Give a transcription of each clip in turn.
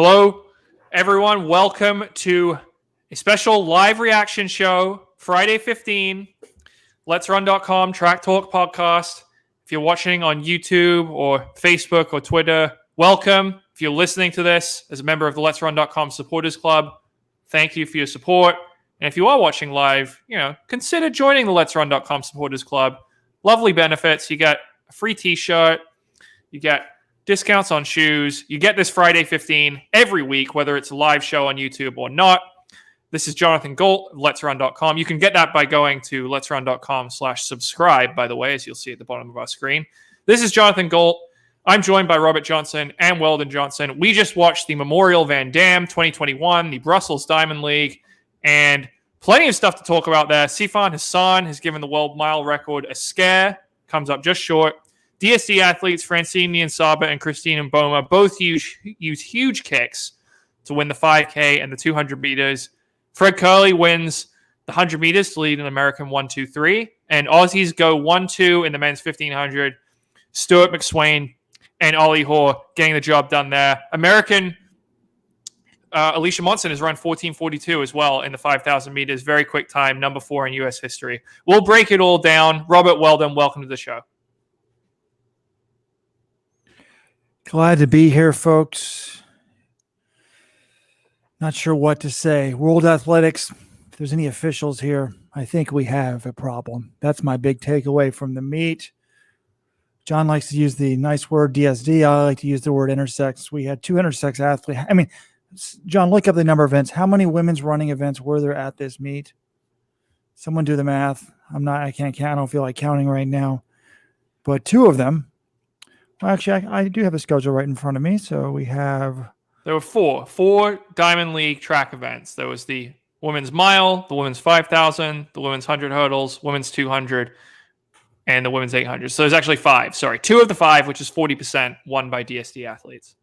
Hello, everyone. Welcome to a special live reaction show, Friday 15, Let'sRun.com Track Talk podcast. If you're watching on YouTube or Facebook or Twitter, welcome. If you're listening to this as a member of the Let'sRun.com Supporters Club, thank you for your support. And if you are watching live, consider joining the Let'sRun.com Supporters Club. Lovely benefits. You get a free t-shirt. You get discounts on shoes. You get this Friday 15 every week, whether it's a live show on YouTube or not. This is Jonathan Galt of Let'sRun.com. You can get that by going to Let'sRun.com/subscribe, by the way, as you'll see at the bottom of our screen. This is Jonathan Galt. I'm joined by Robert Johnson and Weldon Johnson. We just watched the Memorial Van Dam 2021, the Brussels Diamond League, and plenty of stuff to talk about there. Sifan Hassan has given the world mile record a scare, comes up just short. DSD athletes Francine Niyonsaba and Christine Mboma both use huge kicks to win the 5K and the 200 meters. Fred Curley wins the 100 meters to lead an American 1-2-3. And Aussies go 1-2 in the men's 1500. Stuart McSweyn and Ollie Hoare getting the job done there. American Alicia Monson has run 14:42 as well in the 5,000 meters. Very quick time, number 4 in U.S. history. We'll break it all down. Robert, Weldon, welcome to the show. Glad to be here, folks. Not sure what to say. World Athletics, if there's any officials here, I think we have a problem. That's my big takeaway from the meet. John likes to use the nice word DSD. I like to use the word intersex. We had 2 intersex athletes. I mean, John, look up the number of events. How many women's running events were there at this meet? Someone do the math. I can't count. I don't feel like counting right now. But 2 of them. Well, actually, I do have a schedule right in front of me. So we have... There were four Diamond League track events. There was the women's mile, the women's 5,000, the women's 100 hurdles, women's 200, and the women's 800. So there's actually 5. Sorry, 2 of the 5, which is 40%, won by DSD athletes.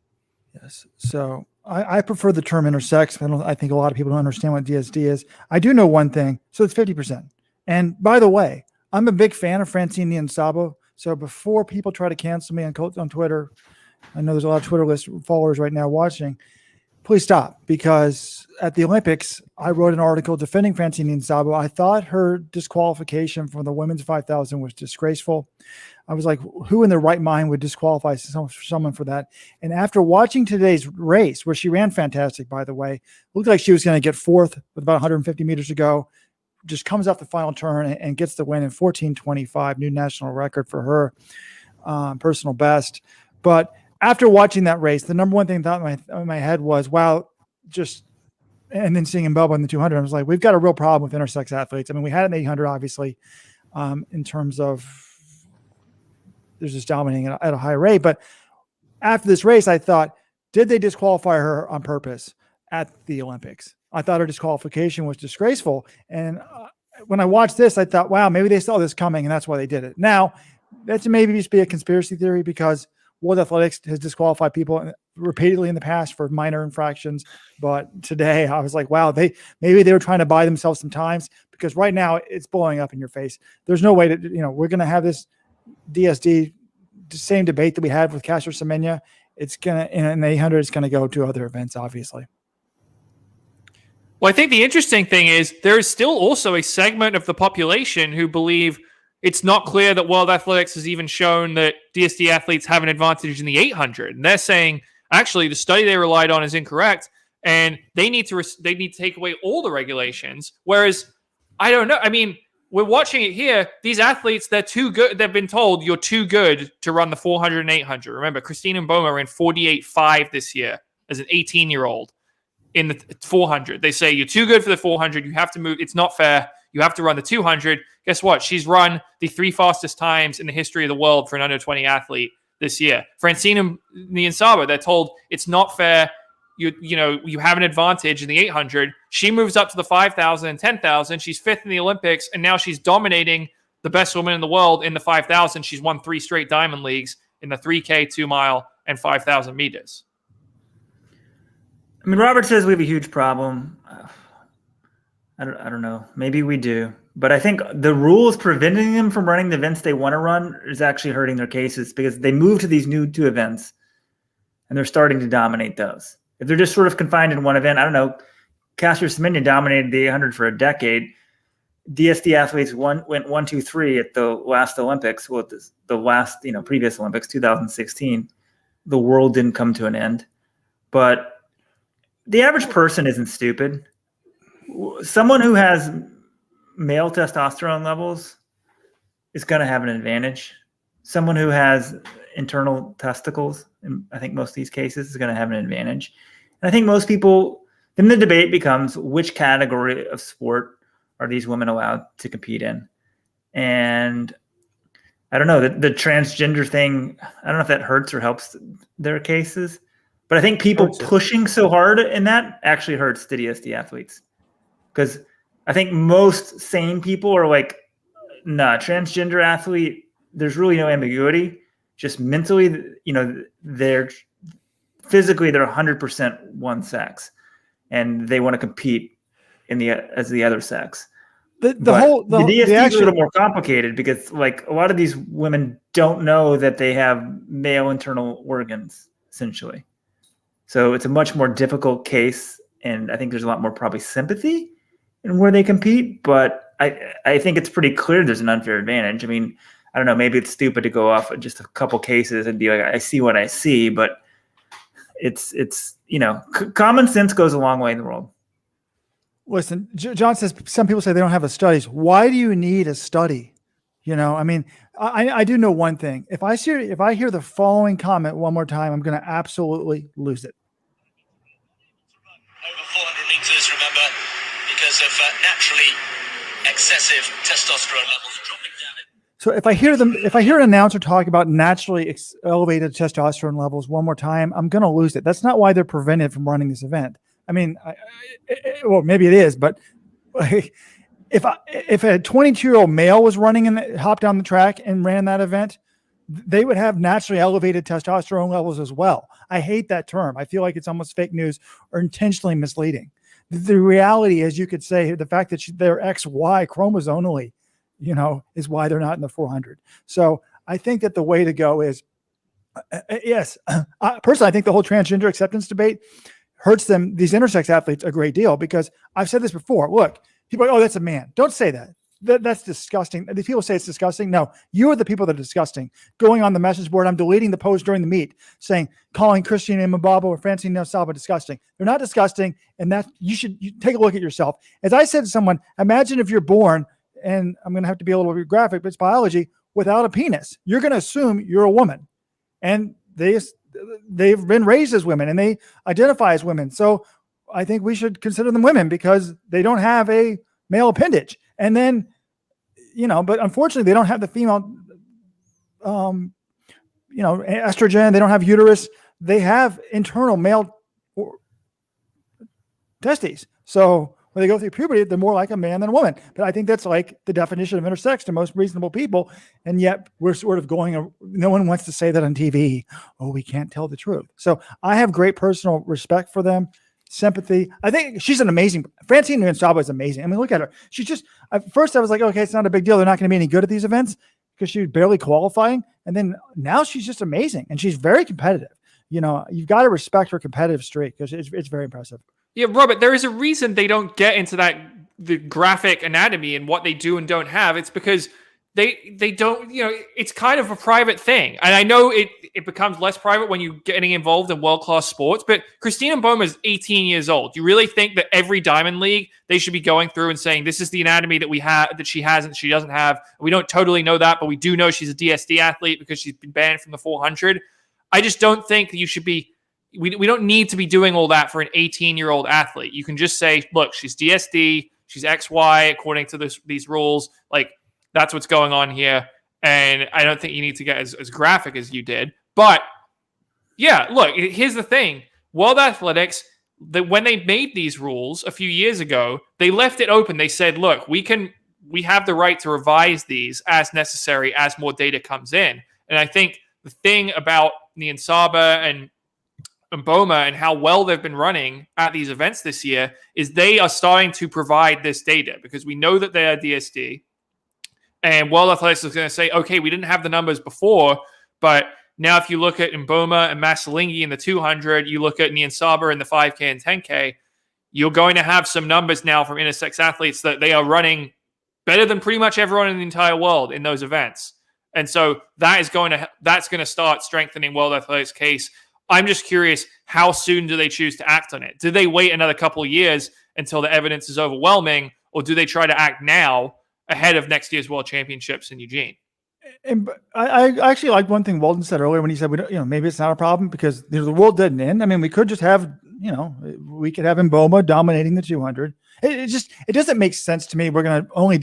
Yes. So I prefer the term intersex. I think a lot of people don't understand what DSD is. I do know one thing. So it's 50%. And by the way, I'm a big fan of Francine Niyonsaba. So before people try to cancel me on Twitter, I know there's a lot of Twitter list followers right now watching, please stop, because at the Olympics, I wrote an article defending Francine Niyonsaba. I thought her disqualification from the women's 5,000 was disgraceful. I was like, who in their right mind would disqualify someone for that? And after watching today's race, where she ran fantastic, by the way, looked like she was going to get 4th with about 150 meters to go, just comes off the final turn and gets the win in 14:25, new national record for her, personal best. But after watching that race, the number one thing that thought in my head was, wow, and then seeing Mbelba in the 200, I was like, we've got a real problem with intersex athletes. I mean, we had an 800, obviously, in terms of there's just dominating at a high rate. But after this race, I thought, did they disqualify her on purpose at the Olympics? I thought her disqualification was disgraceful. And when I watched this, I thought, wow, maybe they saw this coming and that's why they did it. Now, that's maybe just be a conspiracy theory because World Athletics has disqualified people repeatedly in the past for minor infractions. But today I was like, wow, maybe they were trying to buy themselves some times, because right now it's blowing up in your face. There's no way to, we're going to have this DSD, the same debate that we had with Caster Semenya. It's going to, in the 800, it's going to go to other events, obviously. Well, I think the interesting thing is there is still also a segment of the population who believe it's not clear that World Athletics has even shown that DSD athletes have an advantage in the 800. And they're saying, actually, the study they relied on is incorrect, and they need to take away all the regulations. Whereas, I don't know. I mean, we're watching it here. These athletes, they're too good. They've been told you're too good to run the 400 and 800. Remember, Christine Mboma ran 48.5 this year as an 18-year-old. In the 400, they say you're too good for the 400. You have to move. It's not fair. You have to run the 200. Guess what? She's run the 3 fastest times in the history of the world for an under 20 athlete this year. Francine Niyonsaba, they're told it's not fair. You have an advantage in the 800. She moves up to the 5,000 and 10,000. She's 5th in the Olympics, and now she's dominating the best woman in the world in the 5,000. She's won 3 straight Diamond Leagues in the 3K, 2 mile, and 5,000 meters. I mean, Robert says we have a huge problem. I don't know. Maybe we do. But I think the rules preventing them from running the events they want to run is actually hurting their cases, because they move to these new 2 events and they're starting to dominate those. If they're just sort of confined in one event, I don't know. Caster Semenya dominated the 800 for a decade. DSD athletes went 1, 2, 3 at the last Olympics. Well, the last previous Olympics, 2016. The world didn't come to an end, but the average person isn't stupid. Someone who has male testosterone levels is going to have an advantage. Someone who has internal testicles, in I think most of these cases, is going to have an advantage. And I think most people, then the debate becomes which category of sport are these women allowed to compete in? And I don't know, the transgender thing, I don't know if that hurts or helps their cases, but I think people pushing so hard in that actually hurts the DSD athletes. Because I think most sane people are like, nah, transgender athlete, there's really no ambiguity. Just mentally, they're physically, they're 100% one sex, and they want to compete as the other sex. The DSD is a little more complicated because like a lot of these women don't know that they have male internal organs, essentially. So it's a much more difficult case, and I think there's a lot more probably sympathy in where they compete, but I think it's pretty clear there's an unfair advantage. I mean, I don't know, maybe it's stupid to go off just a couple cases and be like, I see what I see, but it's common sense goes a long way in the world. Listen, John says some people say they don't have a studies. Why do you need a study? I mean, I do know one thing. If I hear the following comment one more time, I'm going to absolutely lose it. Over 400 meters, remember, because of naturally excessive testosterone levels dropping down. So if I hear an announcer talk about naturally elevated testosterone levels one more time, I'm going to lose it. That's not why they're prevented from running this event. I mean, well, maybe it is, but if a 22-year-old male was running and hopped down the track and ran that event, they would have naturally elevated testosterone levels as well. I hate that term. I feel like it's almost fake news or intentionally misleading. The reality is, you could say the fact that they're XY chromosomally, is why they're not in the 400. So I think that the way to go is, yes, personally, I think the whole transgender acceptance debate hurts these intersex athletes a great deal, because I've said this before. Look, people are like, oh, that's a man. Don't say that. That's disgusting. These people say it's disgusting. No, you are the people that are disgusting. Going on the message board, I'm deleting the post during the meet calling Christine Mbaba or Francine Niyonsaba disgusting. They're not disgusting, and that you take a look at yourself. As I said to someone, imagine if you're born, and I'm going to have to be a little bit graphic, but it's biology, without a penis. You're going to assume you're a woman, and they've been raised as women and they identify as women. So I think we should consider them women because they don't have a male appendage. And then, but unfortunately they don't have the female, estrogen. They don't have uterus. They have internal male testes. So when they go through puberty, they're more like a man than a woman. But I think that's like the definition of intersex to most reasonable people. And yet we're sort of no one wants to say that on TV. Oh, we can't tell the truth. So I have great personal respect for them, sympathy. I think she's Francine Niyonsaba is amazing. I mean, look at her. She's just, at first I was like, okay, it's not a big deal. They're not going to be any good at these events because she was barely qualifying. And then now she's just amazing. And she's very competitive. You've got to respect her competitive streak because it's very impressive. Yeah, Robert, there is a reason they don't get into the graphic anatomy and what they do and don't have. It's because they don't, it's kind of a private thing. And I know it becomes less private when you're getting involved in world-class sports, but Christina Mboma is 18 years old. You really think that every Diamond League, they should be going through and saying, this is the anatomy that we have, that she has and she doesn't have. We don't totally know that, but we do know she's a DSD athlete because she's been banned from the 400. I just don't think that you should be, we don't need to be doing all that for an 18-year-old athlete. You can just say, look, she's DSD, she's XY according to these rules. Like, that's what's going on here. And I don't think you need to get as graphic as you did. But, yeah, look, here's the thing. World Athletics, when they made these rules a few years ago, they left it open. They said, look, we have the right to revise these as necessary as more data comes in. And I think the thing about Niyonsaba and Mboma and how well they've been running at these events this year is they are starting to provide this data because we know that they are DSD. And World Athletics is going to say, okay, we didn't have the numbers before, but Now, if you look at Mboma and Masalingi in the 200, you look at Nian Saba in the 5K and 10K, you're going to have some numbers now from intersex athletes that they are running better than pretty much everyone in the entire world in those events. And so that's going to start strengthening World Athletics' case. I'm just curious, how soon do they choose to act on it? Do they wait another couple of years until the evidence is overwhelming, or do they try to act now ahead of next year's World Championships in Eugene? And I actually like one thing Walden said earlier when he said, maybe it's not a problem because the world didn't end. I mean, we could just have, we could have Mboma dominating the 200. It doesn't make sense to me. We're going to only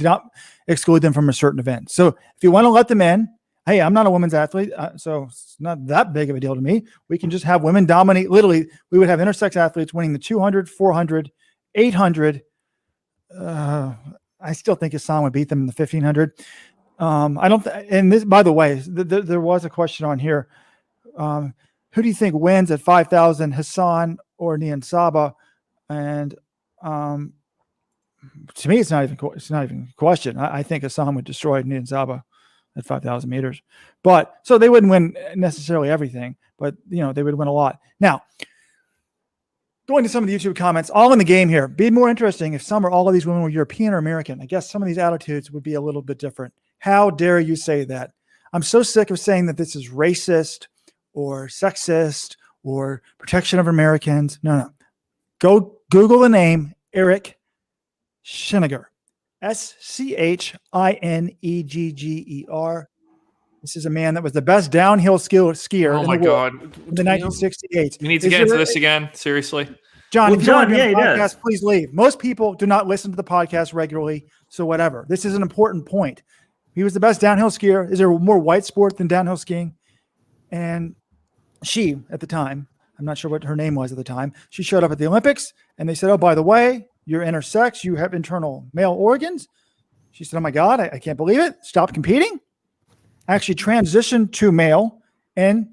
exclude them from a certain event. So if you want to let them in, hey, I'm not a women's athlete, so it's not that big of a deal to me. We can just have women dominate. Literally, we would have intersex athletes winning the 200, 400, 800. I still think Hassan would beat them in the 1500. I don't. And this, by the way, there was a question on here. Who do you think wins at 5,000, Hassan or Nian Saba? And to me, it's not even a question. I think Hassan would destroy Nian Saba at 5,000 meters. But so they wouldn't win necessarily everything, but they would win a lot. Now, going to some of the YouTube comments, all in the game here. Be more interesting if some or all of these women were European or American. I guess some of these attitudes would be a little bit different. How dare you say that? I'm so sick of saying that this is racist or sexist or protection of Americans. No. Go Google the name Eric Schiniger. Schiniegger. This is a man that was the best downhill skier in the world in the 1968. We need to get into this again. Seriously. John, well, if you want to yeah, the podcast, please leave. Most people do not listen to the podcast regularly, so whatever. This is an important point. He was the best downhill skier. Is there more white sport than downhill skiing? And she, at the time, I'm not sure what her name was at the time, she showed up at the Olympics, and they said, oh, by the way, you're intersex, you have internal male organs. She said, oh, my God, I can't believe it. Stopped competing. Actually transitioned to male and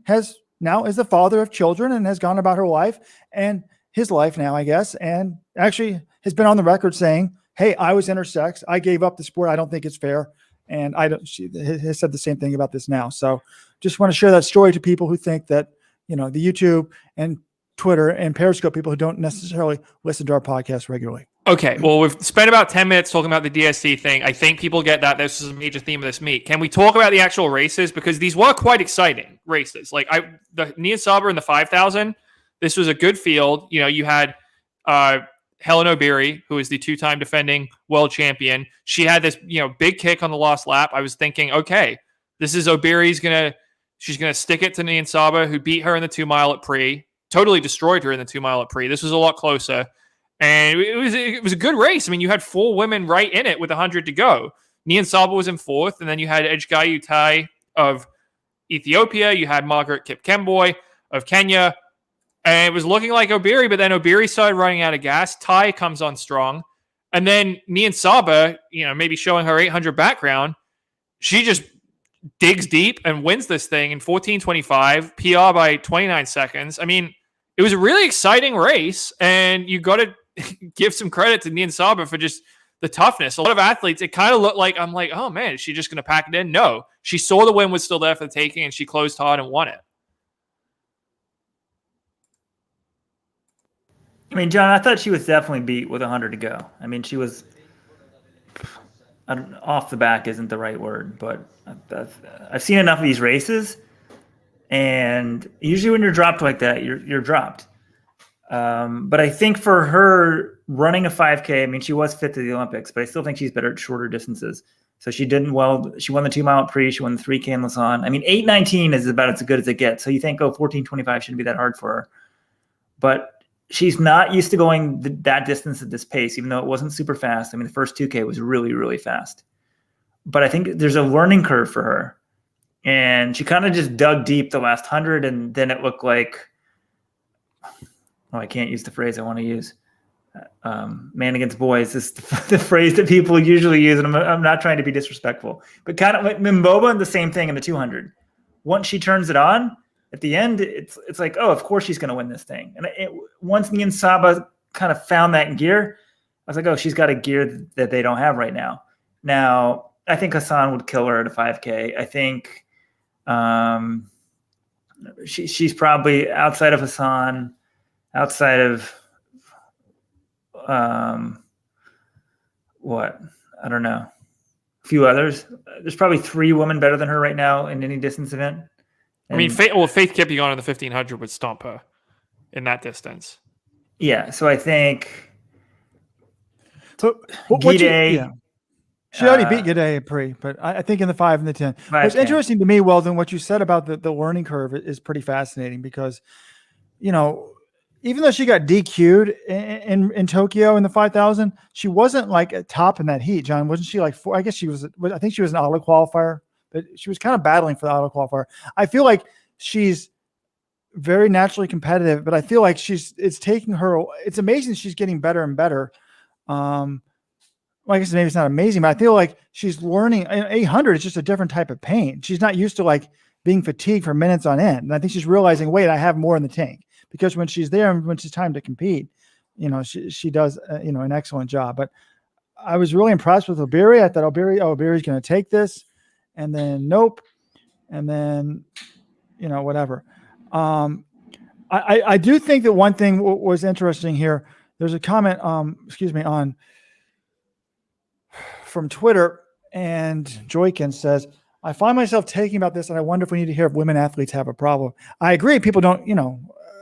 now is the father of children and has gone about her life and his life now, I guess, and actually has been on the record saying, hey, I was intersex. I gave up the sport. I don't think it's fair. And she has said the same thing about this now. So just want to share that story to people who think that, the YouTube and Twitter and Periscope people who don't necessarily listen to our podcast regularly. Okay, well, we've spent about 10 minutes talking about the DSC thing. I think people get that. This is a major theme of this meet. Can we talk about the actual races? Because these were quite exciting races. Like the Nian Saba in the 5,000, this was a good field. You had Helen O'Beary, who is the two-time defending world champion. She had this, big kick on the last lap. I was thinking, okay, this is O'Beary's she's going to stick it to Nian Saba, who beat her in the 2 mile at Pre, totally destroyed her in the 2 mile at Pre. This was a lot closer. And it was a good race. I mean, you had 4 women right in it with 100 to go. Nian Saba was in 4th, and then you had Ejgai Utai of Ethiopia. You had Margaret Kipkemboi of Kenya. And it was looking like O'Beary, but then O'Beary started running out of gas. Tai comes on strong. And then Nian Saba, maybe showing her 800 background, she just digs deep and wins this thing in 14:25, PR by 29 seconds. I mean, it was a really exciting race, and you got to give some credit to Nian Saba for just the toughness. A lot of athletes, it kind of looked like, I'm like, oh man, is she just going to pack it in? No, she saw the win was still there for the taking, and she closed hard and won it. I mean, John, I thought she was definitely beat with 100 to go. I mean, she was off the back isn't the right word, but I've seen enough of these races, and usually when you're dropped like that, you're dropped. But I think for her running a 5K, I mean, she was fit to the Olympics, but I still think she's better at shorter distances. So she did well. She won the 2 mile Pre. She won the 3K in Lausanne. I mean, 8:19 is about as good as it gets. So you think, 14:25 shouldn't be that hard for her. But she's not used to going that distance at this pace, even though it wasn't super fast. I mean, the first 2K was really, really fast. But I think there's a learning curve for her. And she kind of just dug deep the last 100, and then it looked like, I can't use the phrase I want to use. Man against boys is the phrase that people usually use, and I'm not trying to be disrespectful. But kind of like Mboba, the same thing in the 200. Once she turns it on, at the end, it's like, oh, of course she's going to win this thing. And once Nian Saba kind of found that gear, I was like, oh, she's got a gear that they don't have right now. Now, I think Hassan would kill her at a 5K. I think she's probably outside of Hassan, outside of what? I don't know. A few others. There's probably 3 women better than her right now in any distance event. I mean, Faith Kipyegon in the 1500 would stomp her in that distance. Yeah, so I think Gide, she already beat Gide pre, but I think in the 5 and the 10. What's interesting to me, Weldon, what you said about the learning curve is pretty fascinating because, even though she got DQ'd in Tokyo in the 5,000, she wasn't like at top in that heat, John. Wasn't she like 4? I guess she was. I think she was an auto qualifier, but she was kind of battling for the auto qualifier. I feel like she's very naturally competitive, but I feel like it's taking her. It's amazing she's getting better and better. Well, I guess maybe it's not amazing, but I feel like she's learning. 800 is just a different type of pain. She's not used to like being fatigued for minutes on end. And I think she's realizing, wait, I have more in the tank. Because when she's there and when she's time to compete, she does, an excellent job. But I was really impressed with Obiri. I thought Obiri's going to take this, and then nope, and then, whatever. I do think that one thing was interesting here. There's a comment, from Twitter, and Joykin says, I find myself taking about this, and I wonder if we need to hear if women athletes have a problem. I agree. People don't,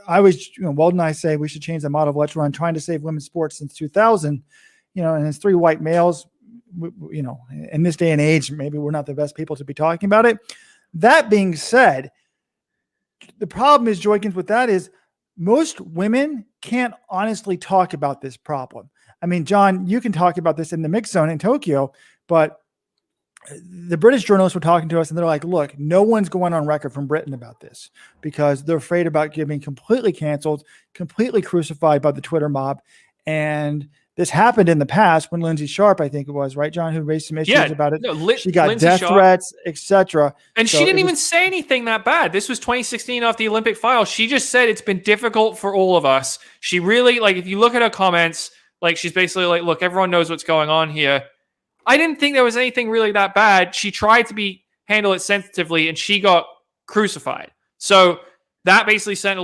I always, Weldon and I say we should change the model of Let's Run, trying to save women's sports since 2000, and it's 3 white males, in this day and age, maybe we're not the best people to be talking about it. That being said, the problem is, Joykins, with that is most women can't honestly talk about this problem. I mean, John, you can talk about this in the mixed zone in Tokyo, but the British journalists were talking to us and they're like, look, no one's going on record from Britain about this because they're afraid about getting completely canceled, completely crucified by the Twitter mob. And this happened in the past when Lindsay Sharp, I think it was, right, John, who raised some issues about it. No, she got Lindsay death threats, etc. And so she didn't even say anything that bad. This was 2016 off the Olympic file. She just said it's been difficult for all of us. She really, if you look at her comments, she's basically like, look, everyone knows what's going on here. I didn't think there was anything really that bad. She tried to handle it sensitively, and she got crucified. So that basically sent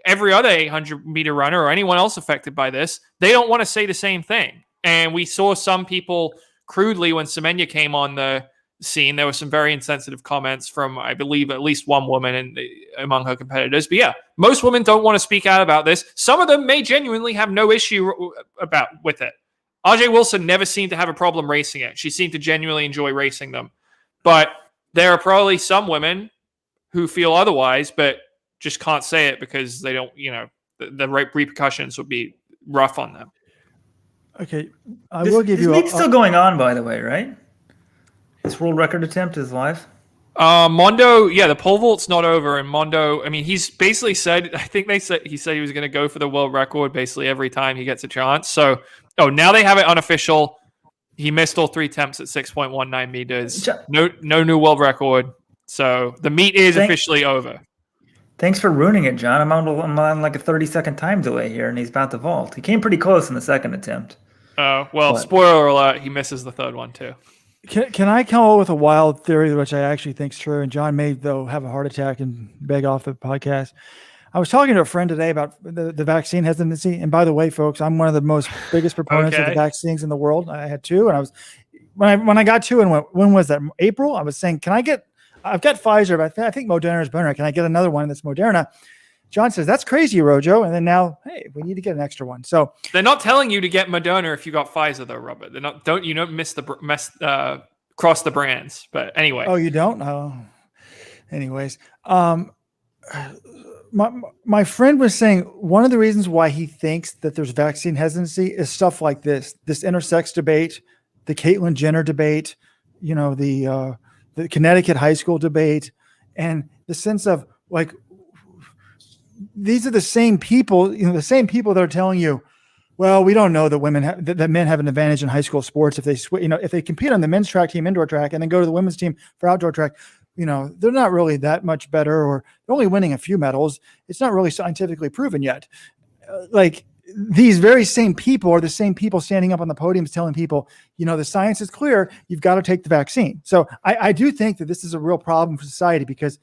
every other 800-meter runner or anyone else affected by this, they don't want to say the same thing. And we saw some people crudely when Semenya came on the scene. There were some very insensitive comments from, I believe, at least one woman among her competitors. But yeah, most women don't want to speak out about this. Some of them may genuinely have no issue with it. RJ Wilson never seemed to have a problem racing it. She seemed to genuinely enjoy racing them. But there are probably some women who feel otherwise, but just can't say it because they don't, the repercussions would be rough on them. Okay. I will give you a... This still going on, by the way, right? This world record attempt is live? Mondo, the pole vault's not over. And Mondo, I mean, he's basically said, I think he said he was going to go for the world record basically every time he gets a chance. So, now they have it unofficial. He missed all 3 attempts at 6.19 meters. No new world record. So the meet is officially over. Thanks for ruining it, John. I'm on like a 30-second time delay here, and he's about to vault. He came pretty close in the second attempt. Spoiler alert, he misses the third one too. Can I come up with a wild theory, which I actually think is true, and John may, though, have a heart attack and beg off the podcast. I was talking to a friend today about the vaccine hesitancy. And by the way, folks, I'm one of the biggest proponents of the vaccines in the world. I had 2, and I was when I got 2, and when was that? April? I was saying, I've got Pfizer, but I think Moderna is better. Can I get another one that's Moderna? John says, that's crazy, Rojo. And then now, hey, we need to get an extra one. So they're not telling you to get Moderna if you got Pfizer, though, Robert. They're not. Don't cross the brands. But anyway. Oh, you don't? Oh, anyways. My friend was saying one of the reasons why he thinks that there's vaccine hesitancy is stuff like this intersex debate, the Caitlyn Jenner debate, the Connecticut high school debate, and the sense of these are the same people, the same people that are telling you, well, we don't know that that men have an advantage in high school sports if they if they compete on the men's track team, indoor track, and then go to the women's team for outdoor track. They're not really that much better, or they're only winning a few medals. It's not really scientifically proven yet. These very same people are the same people standing up on the podiums telling people, the science is clear. You've got to take the vaccine. So I do think that this is a real problem for society because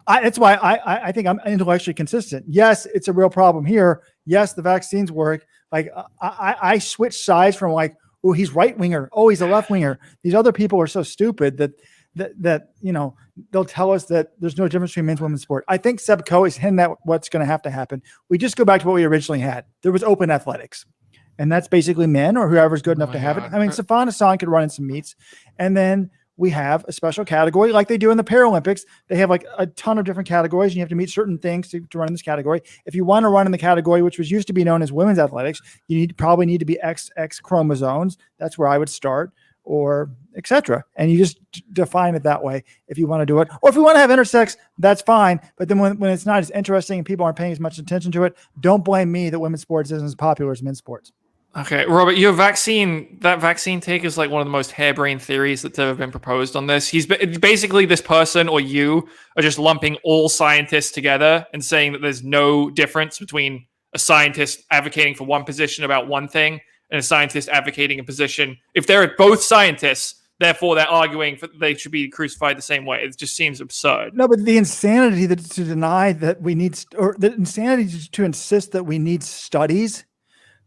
That's why I think I'm intellectually consistent. Yes, it's a real problem here. Yes, the vaccines work. Like I switch sides from like, oh, he's right winger. Oh, he's a left winger. These other people are so stupid that they'll tell us that there's no difference between men's and women's sport. I think Seb Coe is hinting at what's going to have to happen. We just go back to what we originally had. There was open athletics, and that's basically men or whoever's good enough to have it. I mean, Safan Hassan could run in some meets, and then we have a special category like they do in the Paralympics. They have like a ton of different categories, and you have to meet certain things to run in this category. If you want to run in the category, which was used to be known as women's athletics, you probably need to be XX chromosomes. That's where I would start, or etc. And you just define it that way if you want to do it. Or if you want to have intersex, that's fine. But then when it's not as interesting and people aren't paying as much attention to it, don't blame me that women's sports isn't as popular as men's sports. Okay, Robert, that vaccine take is like one of the most harebrained theories that's ever been proposed on this. He's basically, this person or you are just lumping all scientists together and saying that there's no difference between a scientist advocating for one position about one thing and a scientist advocating a position. If they're both scientists, therefore they're arguing they should be crucified the same way. It just seems absurd. No, but the insanity to deny that we need, or the insanity to insist that we need studies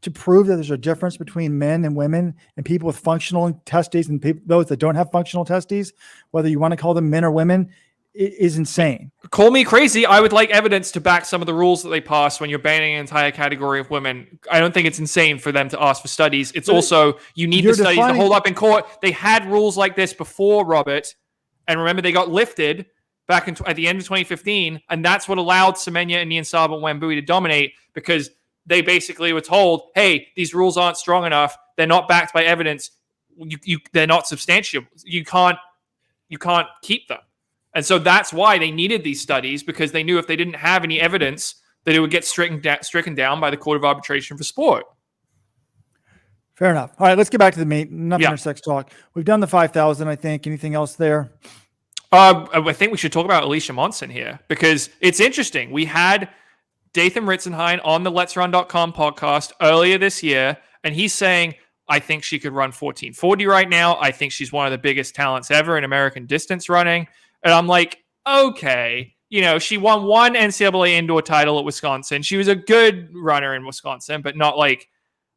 to prove that there's a difference between men and women and people with functional testes and those that don't have functional testes, whether you want to call them men or women, is insane. Call me crazy. I would like evidence to back some of the rules that they pass when you're banning an entire category of women. I don't think it's insane for them to ask for studies. It's also, you need the studies to hold up in court. They had rules like this before, Robert. And remember, they got lifted back at the end of 2015. And that's what allowed Semenya and Niyonsaba and Wambui to dominate, because they basically were told, hey, these rules aren't strong enough. They're not backed by evidence. They're not substantiable. You can't keep them. And so that's why they needed these studies, because they knew if they didn't have any evidence that it would get stricken down by the Court of Arbitration for Sport. Fair enough. All right, let's get back to the meat. Enough intersex talk. We've done the 5,000, I think. Anything else there? I think we should talk about Alicia Monson here, because it's interesting. We had Dathan Ritzenhein on the Let'sRun.com podcast earlier this year, and he's saying, I think she could run 1440 right now. I think she's one of the biggest talents ever in American distance running. And I'm like, okay, she won one NCAA indoor title at Wisconsin. She was a good runner in Wisconsin, but not like,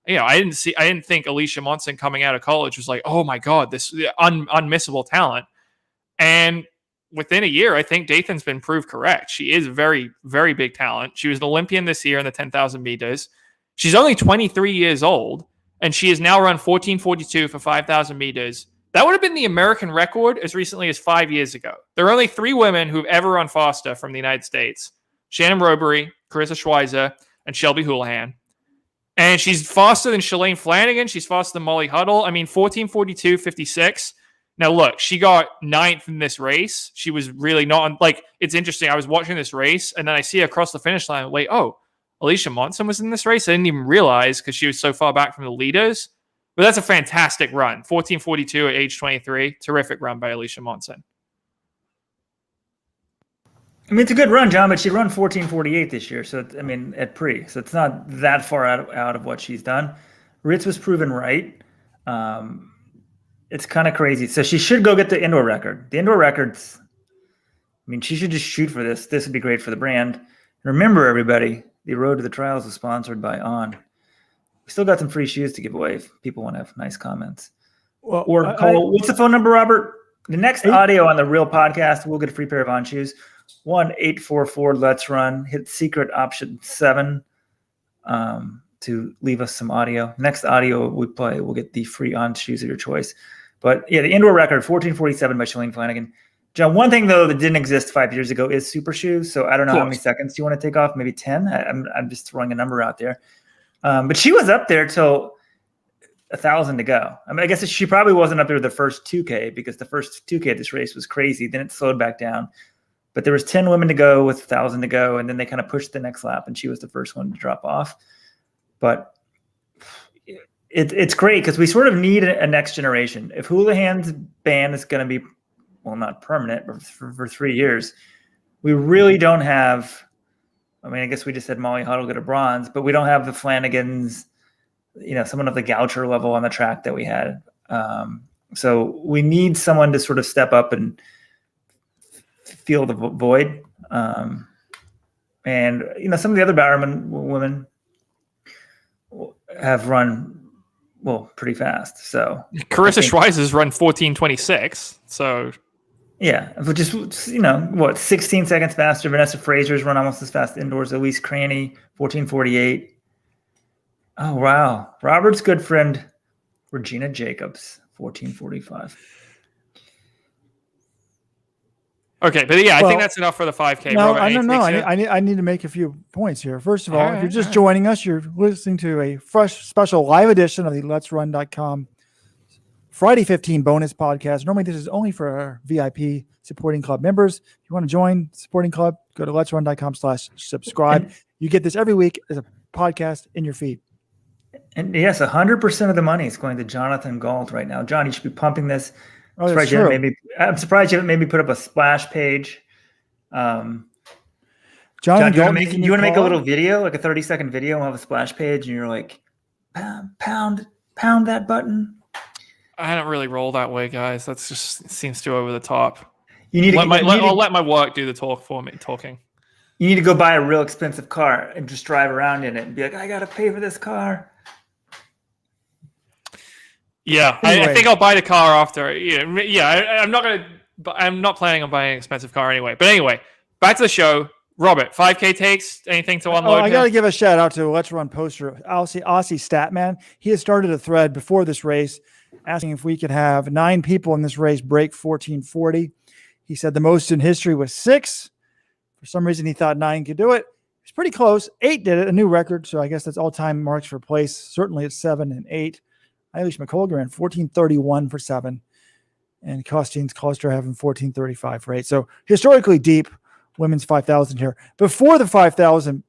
I didn't think Alicia Monson coming out of college was like, oh my God, this unmissable talent. And within a year, I think Dathan's been proved correct. She is a very, very big talent. She was an Olympian this year in the 10,000 meters. She's only 23 years old, and she has now run 14:42 for 5,000 meters. That would have been the American record as recently as 5 years ago. There are only 3 women who've ever run faster from the United States: Shannon Robery, Carissa Schweizer, and Shelby Houlihan. And she's faster than Shalane Flanagan. She's faster than Molly Huddle. I mean, 14:42.56. Now, look, she got 9th in this race. She was really not it's interesting. I was watching this race, and then I see her across the finish line. Wait, Alicia Monson was in this race? I didn't even realize, because she was so far back from the leaders. But that's a fantastic run. 14:42 at age 23. Terrific run by Alicia Monson. I mean, it's a good run, John, but she ran 14:48 this year. So, at pre. So it's not that far out of what she's done. Ritz was proven right. It's kind of crazy. So she should go get the indoor record. The indoor records, she should just shoot for this. This would be great for the brand. And remember, everybody, the Road to the Trials is sponsored by On. We still got some free shoes to give away if people want to have nice comments. Well, or call. What's the phone number, Robert? The next audio on the Real podcast, we'll get a free pair of On shoes. 1-844-LET'S-RUN. Hit secret option 7 to leave us some audio. Next audio we play, we'll get the free On shoes of your choice. But yeah, the indoor record, 14:47 by Shalane Flanagan. John, one thing though that didn't exist 5 years ago is super shoes. So I don't know how many seconds you want to take off. Maybe 10. I'm just throwing a number out there. But she was up there till 1,000 to go. I guess she probably wasn't up there the first 2K, because the first 2K of this race was crazy. Then it slowed back down. But there was 10 women to go with 1,000 to go, and then they kind of pushed the next lap, and she was the first one to drop off. But it's great because we sort of need a next generation. If Houlihan's ban is going to be, well, not permanent, but for 3 years, we really don't have. I guess we just had Molly Huddle get a bronze, but we don't have the Flanagans, someone of the Goucher level on the track that we had. So we need someone to sort of step up and fill the void. And some of the other Bowerman women have run pretty fast. So Carissa Schweizer's run 14:26. So yeah, but just 16 seconds faster. Vanessa Fraser's run almost as fast indoors. Elise Cranny 14:48. Oh wow, Robert's good friend Regina Jacobs 14:45. Okay, but yeah, I think that's enough for the 5K. No, Robert, I don't know. I need to make a few points here. First of all, if you're just joining us, you're listening to a fresh special live edition of the Let'sRun.com Friday 15 bonus podcast. Normally, this is only for our VIP supporting club members. If you want to join the supporting club, go to Let'sRun.com/subscribe. You get this every week as a podcast in your feed. And yes, 100% of the money is going to Jonathan Galt right now. John, you should be pumping this. Oh, that's true. I'm surprised you haven't maybe put up a splash page. John, do you want to make a little video, like a 30-second video, and have a splash page, and you're like, pound that button. I don't really roll that way, guys. That's just seems too over the top. I'll let my work do the talking. You need to go buy a real expensive car and just drive around in it and be like, I got to pay for this car. Yeah, anyway. I think I'll buy the car after. I'm not planning on buying an expensive car anyway. But anyway, back to the show. Robert, 5K takes, anything to unload? I got to give a shout out to Let's Run poster, Aussie Statman. He has started a thread before this race asking if we could have 9 people in this race break 14:40. He said the most in history was 6. For some reason, he thought 9 could do it. It's pretty close. 8 did it, a new record. So I guess that's all-time marks for place. Certainly it's 7 and 8. Eilish McColgan ran 14:31 for 7. And Costine Kloster having 14:35 for 8. So historically deep women's 5,000 here. Before the 5,000,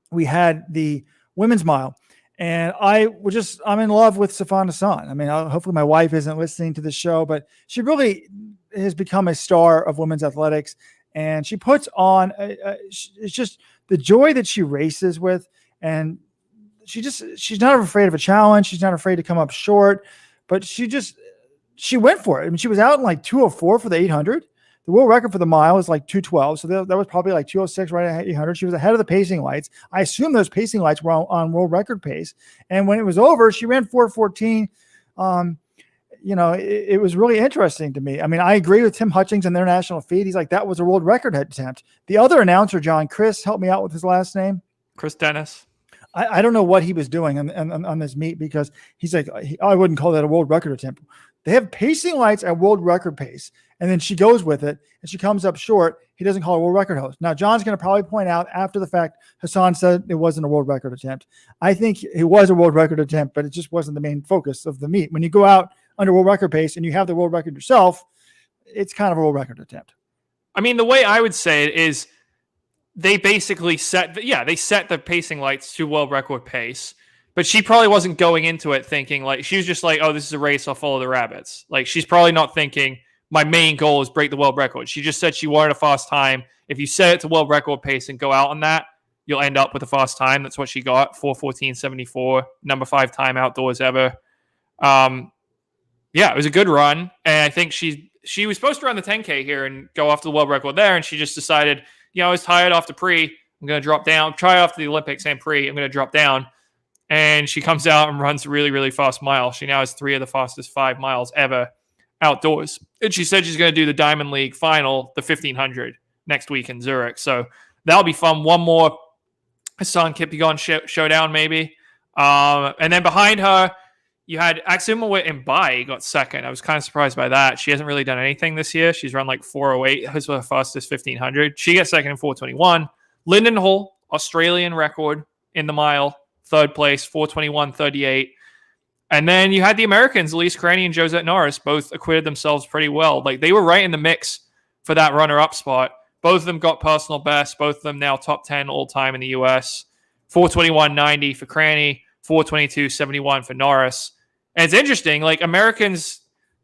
we had the women's mile. And I'm in love with Sifan Hassan. I mean, hopefully my wife isn't listening to this show, but she really has become a star of women's athletics. And she puts on, it's just the joy that she races with. And she's not afraid of a challenge. She's not afraid to come up short, but she went for it. I mean, she was out in like 2:04 for the 800. The world record for the mile is like 2:12. So that was probably like 2:06 right at 800. She was ahead of the pacing lights. I assume those pacing lights were on world record pace. And when it was over, she ran 4:14. It was really interesting to me. I mean, I agree with Tim Hutchings in their national feed. He's like, that was a world record attempt. The other announcer, John, Chris, help me out with his last name. Chris Dennis. I don't know what he was doing on this meet, because he's like, I wouldn't call that a world record attempt. They have pacing lights at world record pace, and then she goes with it, and she comes up short. He doesn't call it a world record host. Now, John's going to probably point out after the fact, Hassan said it wasn't a world record attempt. I think it was a world record attempt, but it just wasn't the main focus of the meet. When you go out under world record pace and you have the world record yourself, it's kind of a world record attempt. I mean, the way I would say it is they basically set the pacing lights to world record pace, but she probably wasn't going into it thinking like, she was just like, oh, this is a race, I'll follow the rabbits. Like, she's probably not thinking my main goal is break the world record. She just said she wanted a fast time. If you set it to world record pace and go out on that, you'll end up with a fast time. That's what she got, 4:14.74, number 5 time outdoors ever. It was a good run, and I think she was supposed to run the 10K here and go off the world record there, and she just decided, I was tired after pre. I'm going to drop down. Try after the Olympics and pre. I'm going to drop down. And she comes out and runs a really, really fast mile. She now has 3 of the fastest 5 miles ever outdoors. And she said she's going to do the Diamond League final, the 1,500, next week in Zurich. So that'll be fun. One more Hassan Kipyegon showdown maybe. And then behind her, you had Aksuma in Bai got second. I was kind of surprised by that. She hasn't really done anything this year. She's run like 4:08. Hers was her fastest 1,500. She gets second in 4:21. Lyndon Hall, Australian record in the mile, 3rd place, 4:21.38. And then you had the Americans, Elise Cranny and Josette Norris, both acquitted themselves pretty well. Like, they were right in the mix for that runner-up spot. Both of them got personal best. Both of them now top 10 all-time in the U.S. 4:21.90 for Cranny, 4:22.71 for Norris. And it's interesting, like, Americans,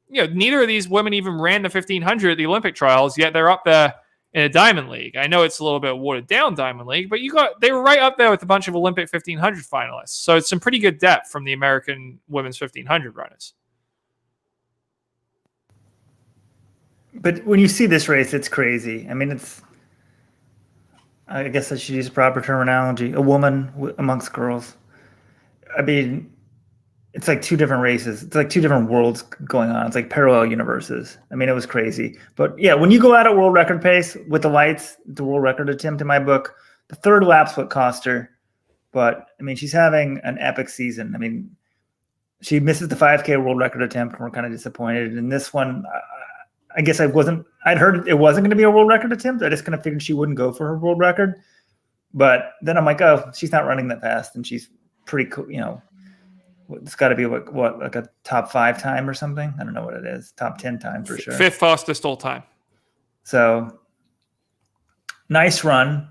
neither of these women even ran the 1,500 at the Olympic trials, yet they're up there in a Diamond League. I know it's a little bit watered down Diamond League, but they were right up there with a bunch of Olympic 1,500 finalists. So it's some pretty good depth from the American women's 1,500 runners. But when you see this race, it's crazy. I mean, I guess I should use a proper terminology. A woman amongst girls. I mean, it's like two different races. It's like two different worlds going on. It's like parallel universes. I mean, it was crazy. But yeah, when you go out at world record pace with the lights, the world record attempt in my book, the third lap's what cost her. But I mean, she's having an epic season. I mean, she misses the 5K world record attempt. And we're kind of disappointed. And this one, I guess I'd heard it wasn't going to be a world record attempt. I just kind of figured she wouldn't go for her world record. But then I'm like, oh, she's not running that fast. And she's pretty cool. You know, it's got to be like a top 5 time or something. I don't know what it is. Top 10 time for sure. 5th fastest all time. So nice run.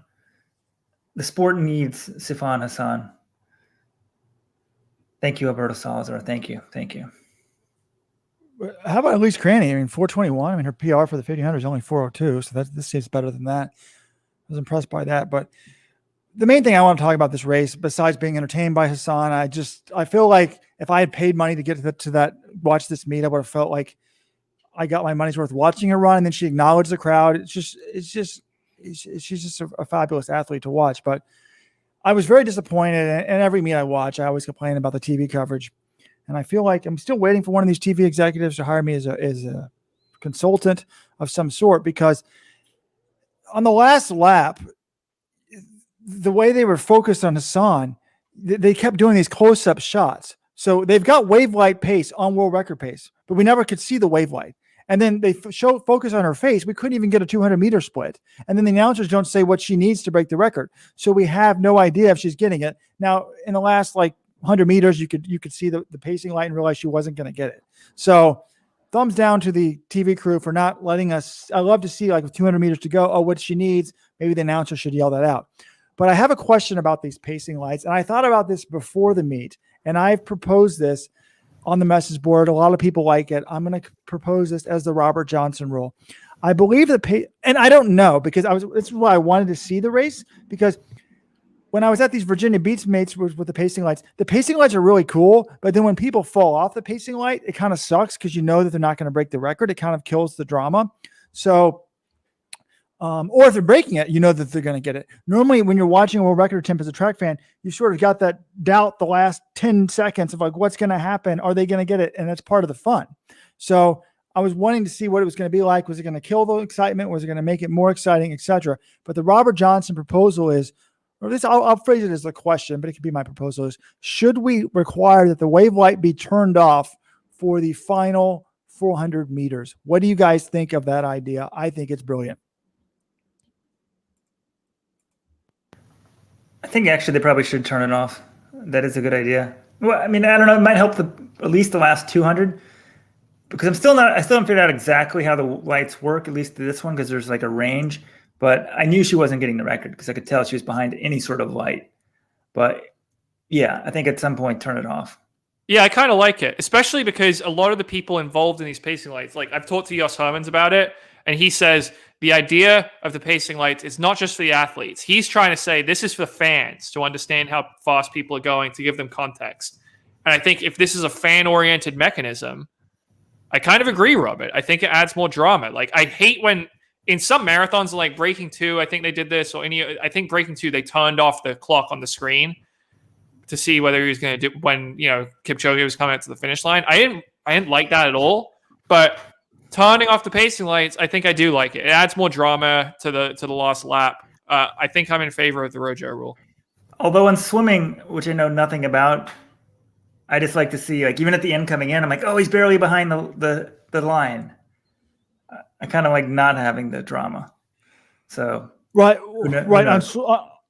The sport needs Sifan Hassan. Thank you, Alberto Salazar. Thank you. How about Elise Cranny? I mean, 421. I mean, her PR for the 1500 is only 402, so this seems better than that. I was impressed by that. But the main thing I want to talk about this race, besides being entertained by Hassan, I feel like if I had paid money to get to watch this meet, I would have felt like I got my money's worth watching her run. And then she acknowledged the crowd. She's just a fabulous athlete to watch. But I was very disappointed. And every meet I watch, I always complain about the TV coverage. And I feel like I'm still waiting for one of these TV executives to hire me as a consultant of some sort, because on the last lap, the way they were focused on Hassan, they kept doing these close-up shots. So they've got wave light pace on world record pace, but we never could see the wave light. And then they focus on her face. We couldn't even get a 200-meter split. And then the announcers don't say what she needs to break the record. So we have no idea if she's getting it. Now, in the last 100 meters, you could see the pacing light and realize she wasn't going to get it. So thumbs down to the TV crew for not letting us. I love to see with 200 meters to go. Oh, what she needs. Maybe the announcer should yell that out. But I have a question about these pacing lights. And I thought about this before the meet. And I've proposed this on the message board. A lot of people like it. I'm going to propose this as the Robert Johnson rule. I believe and I don't know, because this is why I wanted to see the race, because when I was at these Virginia Beach mates with the pacing lights are really cool. But then when people fall off the pacing light, it kind of sucks, because you know that they're not going to break the record. It kind of kills the drama. So, or if they're breaking it, you know that they're going to get it. Normally, when you're watching a world record attempt as a track fan, you sort of got that doubt the last 10 seconds of what's going to happen? Are they going to get it? And that's part of the fun. So I was wanting to see what it was going to be like. Was it going to kill the excitement? Was it going to make it more exciting, etc.? But the Robert Johnson proposal is, or this, I'll phrase it as a question, but it could be my proposal is, should we require that the wave light be turned off for the final 400 meters? What do you guys think of that idea? I think it's brilliant. I think actually they probably should turn it off. That is a good idea. Well, I mean, I don't know. It might help at least the last 200, because I still haven't figured out exactly how the lights work, at least this one, because there's a range. But I knew she wasn't getting the record, because I could tell she was behind any sort of light. But yeah, I think at some point turn it off. Yeah, I kind of like it, especially because a lot of the people involved in these pacing lights, I've talked to Jos Hermans about it, and he says the idea of the pacing lights is not just for the athletes. He's trying to say this is for fans to understand how fast people are going, to give them context. And I think if this is a fan-oriented mechanism, I kind of agree, Robert. I think it adds more drama. I hate when in some marathons, like Breaking 2, I think they did this, I think Breaking 2, they turned off the clock on the screen to see whether he was going to do when, Kipchoge was coming out to the finish line. I didn't like that at all, but turning off the pacing lights, I think I do like it. It adds more drama to the last lap. I think I'm in favor of the Rojo rule. Although in swimming, which I know nothing about, I just like to see, even at the end coming in, I'm like, oh, he's barely behind the line. I kind of like not having the drama. So right.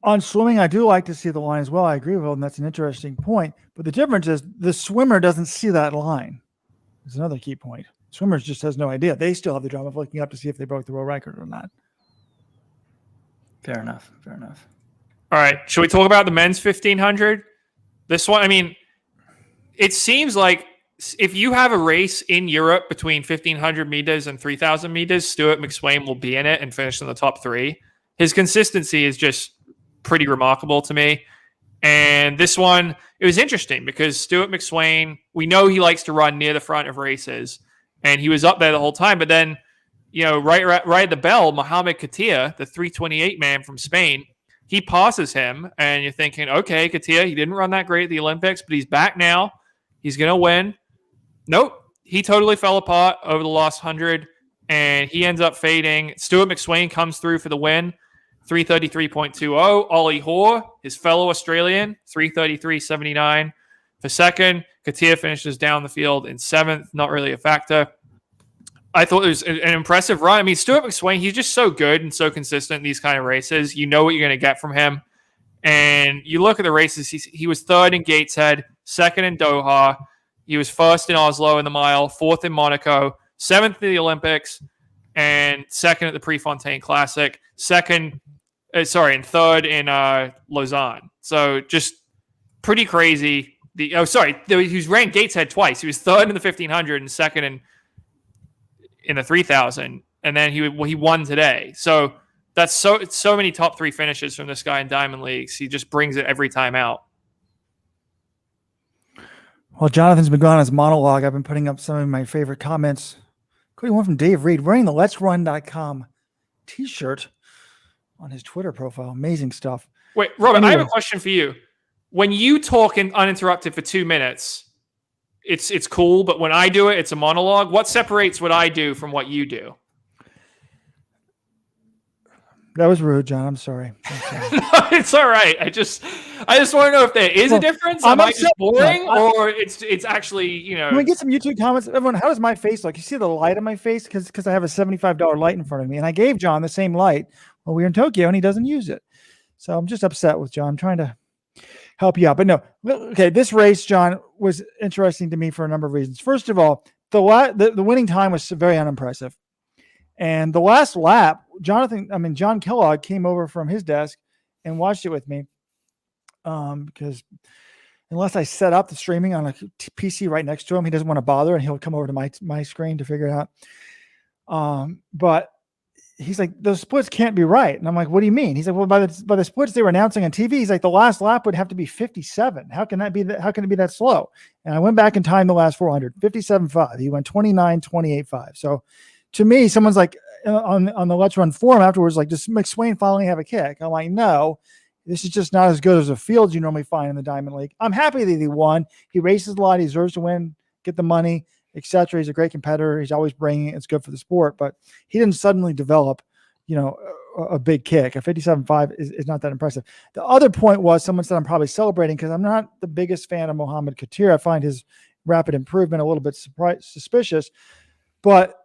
On swimming, I do like to see the line as well. I agree with Will, and that's an interesting point. But the difference is the swimmer doesn't see that line. That's another key point. Swimmers just has no idea. They still have the drama of looking up to see if they broke the world record or not. Fair enough. All right. Should we talk about the men's 1500? This one, it seems like if you have a race in Europe between 1500 meters and 3000 meters, Stuart McSweyn will be in it and finish in the top 3. His consistency is just pretty remarkable to me. And this one, it was interesting because Stuart McSweyn, we know he likes to run near the front of races, and he was up there the whole time. But then, right at the bell, Mohamed Katia, the 328 man from Spain, he passes him, and you're thinking, okay, Katia, he didn't run that great at the Olympics, but he's back now. He's going to win. Nope. He totally fell apart over the last 100, and he ends up fading. Stuart McSweyn comes through for the win, 333.20. Ollie Hoare, his fellow Australian, 333.79 for second. Katia finishes down the field in seventh. Not really a factor. I thought it was an impressive run. I mean, Stuart McSweyn, he's just so good and so consistent in these kind of races. You know what you're going to get from him. And you look at the races, he was third in Gateshead, second in Doha. He was first in Oslo in the mile, fourth in Monaco, seventh in the Olympics, and second at the Prefontaine Classic, and third in Lausanne. So just pretty crazy. He was ranked Gateshead twice. He was third in the 1500 and second in the 3000, and then he won today. So that's so many top three finishes from this guy in Diamond Leagues. He just brings it every time out. Well, Jonathan's been going on his monologue. I've been putting up some of my favorite comments, including one from Dave Reed wearing the Let'sRun.com t-shirt on his Twitter profile. Amazing stuff. Wait, Robert, anyway. I have a question for you. When you talk uninterrupted for 2 minutes, it's cool, but when I do it, it's a monologue. What separates what I do from what you do? That was rude, John. I'm sorry. No, it's all right. I just want to know if there is a difference. Am I just boring, or it's actually, you know? Can we get some YouTube comments? Everyone, how does my face look? You see the light on my face? Because I have a $75 light in front of me, and I gave John the same light when we were in Tokyo, and he doesn't use it. So I'm just upset with John. I'm trying to help you out. But no, okay, this race, John, was interesting to me for a number of reasons. First of all, the winning time was very unimpressive. And the last lap, John Kellogg came over from his desk and watched it with me, because unless I set up the streaming on a PC right next to him, he doesn't want to bother, and he'll come over to my screen to figure it out. But he's like, those splits can't be right. And I'm like, what do you mean? He's like, well, by the splits they were announcing on TV, he's like, the last lap would have to be 57. How can it be that slow? And I went back and timed the last 400, 57.5. He went 29.28.5. So to me, someone's like on the Let's Run forum afterwards, like, does McSweyn finally have a kick? I'm like, no, this is just not as good as the fields you normally find in the Diamond League. I'm happy that he won. He races a lot. He deserves to win, get the money, etc. He's a great competitor. He's always bringing it. It's good for the sport, but he didn't suddenly develop, a big kick. A 57.5 is not that impressive. The other point was, someone said I'm probably celebrating because I'm not the biggest fan of Mohamed Katir. I find his rapid improvement a little bit suspicious, but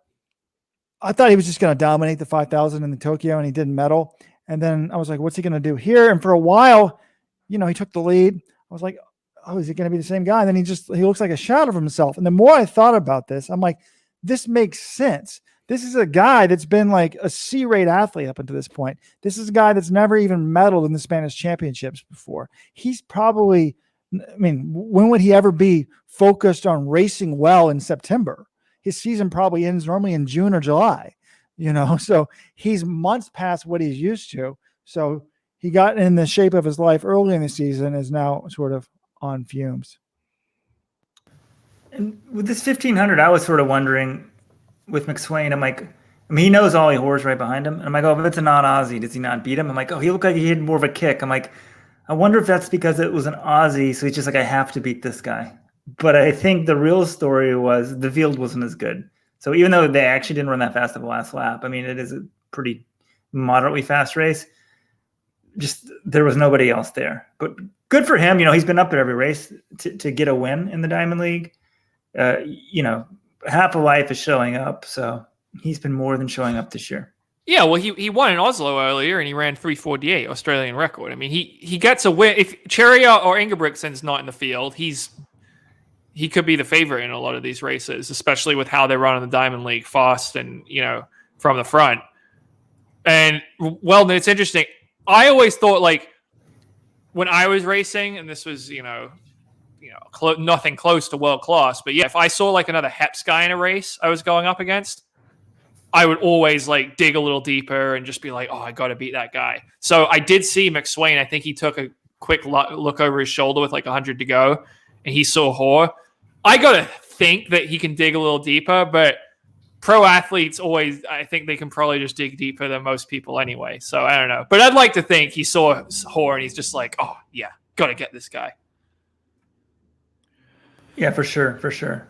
I thought he was just going to dominate the 5,000 in the Tokyo, and he didn't medal. And then I was like, what's he going to do here? And for a while, he took the lead. I was like, oh, is he going to be the same guy? And then he looks like a shadow of himself. And the more I thought about this, I'm like, this makes sense. This is a guy that's been like a C-rate athlete up until this point. This is a guy that's never even medaled in the Spanish championships before. He's probably, when would he ever be focused on racing well in September? His season probably ends normally in June or July, so he's months past what he's used to. So he got in the shape of his life early in the season, is now sort of on fumes. And with this 1500, I was sort of wondering with McSweyn, I'm like, he knows Ollie Hoare's right behind him. And I'm like, oh, if it's a non-Aussie, does he not beat him? I'm like, oh, he looked like he had more of a kick. I'm like, I wonder if that's because it was an Aussie, so he's just like, I have to beat this guy. But I think the real story was the field wasn't as good. So even though they actually didn't run that fast at the last lap, it is a pretty moderately fast race. Just there was nobody else there. But good for him. He's been up at every race to get a win in the Diamond League. Half a life is showing up. So he's been more than showing up this year. Yeah, well, he won in Oslo earlier, and he ran 3:48, Australian record. He gets a win. If Cheruiyot or Ingebrigtsen's not in the field, he could be the favorite in a lot of these races, especially with how they run in the Diamond League, fast and, from the front. And, well, it's interesting. I always thought, like, when I was racing, and this was, nothing close to world class, but yeah, if I saw like another Heps guy in a race I was going up against, I would always like dig a little deeper and just be like, oh, I got to beat that guy. So I did see McSweyn. I think he took a quick look over his shoulder with like 100 to go, and he saw Hoare. I got to think that he can dig a little deeper, but pro athletes always, I think they can probably just dig deeper than most people anyway. So I don't know. But I'd like to think he saw Hoare and he's just like, oh, yeah, got to get this guy. Yeah, for sure. For sure.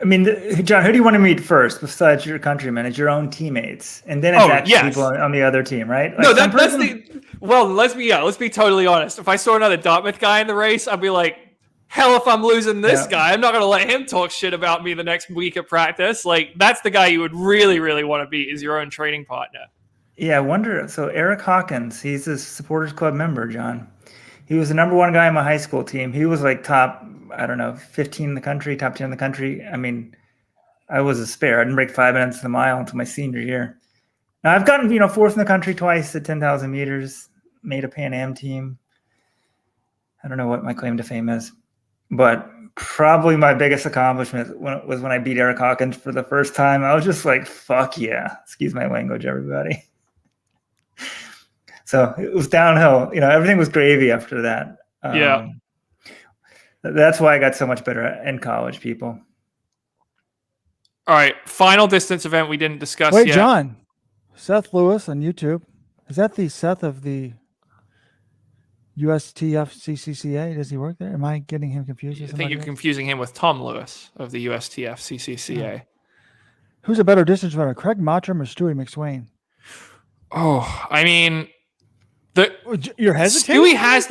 I mean, John, who do you want to meet first besides your countrymen? It's your own teammates. And then it's people on the other team, right? Like no, that's the... Well, let's be totally honest. If I saw another Dartmouth guy in the race, I'd be like, hell, if I'm losing this guy, I'm not going to let him talk shit about me the next week at practice. Like, that's the guy you would really, really want to beat is your own training partner. Yeah, I wonder. So Eric Hawkins, he's a Supporters Club member, John. He was the number one guy on my high school team. He was like top, I don't know, 15 in the country, top 10 in the country. I mean, I was a spare. I didn't break 5 minutes of the mile until my senior year. Now, I've gotten, fourth in the country twice at 10,000 meters, made a Pan Am team. I don't know what my claim to fame is, but probably my biggest accomplishment was when I beat Eric Hawkins for the first time. I was just like, fuck yeah. Excuse my language, everybody. So it was downhill. Everything was gravy after that. Yeah. That's why I got so much better in college, people. All right. Final distance event we didn't discuss yet. Wait, John. Seth Lewis on YouTube. Is that the Seth of the USTF CCCA? Does he work there? Am I getting him confused? I think you're confusing him with Tom Lewis of the USTF CCCA. Yeah. Who's a better distance runner, Craig Motram or Stewie McSweyn? Oh, I mean, you're hesitating. Stewie has